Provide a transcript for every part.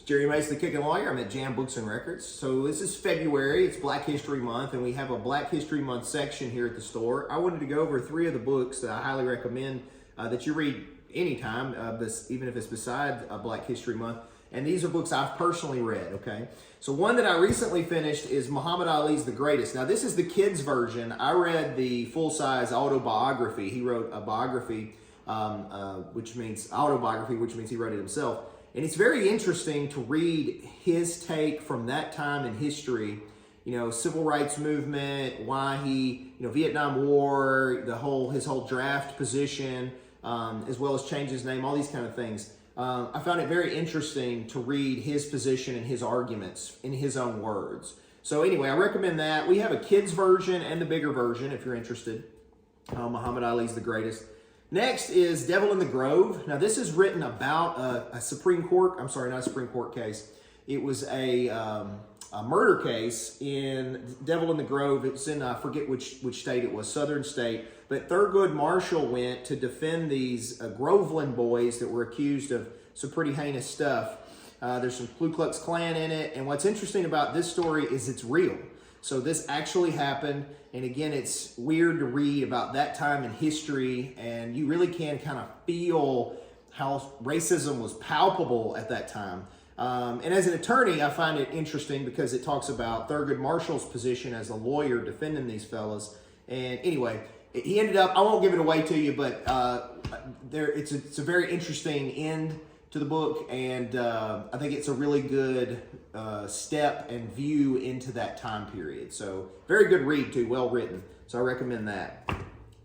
It's Jerry Mason, the Kicking Lawyer. I'm at Jam Books and Records. So this is February. It's Black History Month, and we have a Black History Month section here at the store. I wanted to go over 3 of the books that I highly recommend that you read anytime, even if it's besides Black History Month. And these are books I've personally read, okay? So one that I recently finished is Muhammad Ali's The Greatest. Now, this is the kids' version. I read the full-size autobiography. He wrote a biography, which means he wrote it himself. And it's very interesting to read his take from that time in history, you know, civil rights movement, why he, Vietnam War, his whole draft position, as well as change his name, all these kind of things. I found it very interesting to read his position and his arguments in his own words. So anyway, I recommend that. We have a kid's version and the bigger version if you're interested. Muhammad Ali's The Greatest. Next is Devil in the Grove. Now, this is written about not a Supreme Court case. It was a murder case in Devil in the Grove. It's in, I forget which state it was, southern state. But Thurgood Marshall went to defend these Groveland boys that were accused of some pretty heinous stuff. There's some Ku Klux Klan in it. And what's interesting about this story is it's real. So this actually happened. And again, it's weird to read about that time in history, and you really can kind of feel how racism was palpable at that time. And as an attorney, I find it interesting because it talks about Thurgood Marshall's position as a lawyer defending these fellas. And anyway, he ended up, I won't give it away to you, but it's a very interesting end to the book, and I think it's a really good step and view into that time period. So very good read too, well written. So I recommend that.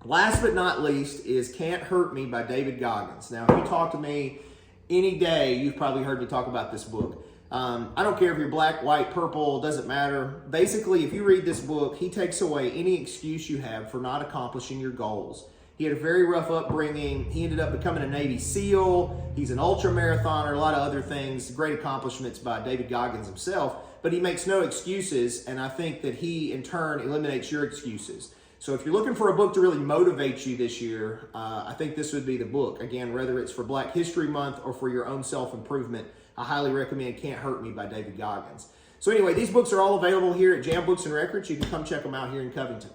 Last but not least is Can't Hurt Me by David Goggins. Now, if you talk to me any day, you've probably heard me talk about this book. I don't care if you're black, white, purple, doesn't matter. Basically, if you read this book, he takes away any excuse you have for not accomplishing your goals. He had a very rough upbringing. He ended up becoming a Navy SEAL. He's an ultra marathoner, a lot of other things, great accomplishments by David Goggins himself, but he makes no excuses, and I think that he, in turn, eliminates your excuses. So if you're looking for a book to really motivate you this year, I think this would be the book. Again, whether it's for Black History Month or for your own self-improvement, I highly recommend Can't Hurt Me by David Goggins. So anyway, these books are all available here at Jam Books and Records. You can come check them out here in Covington.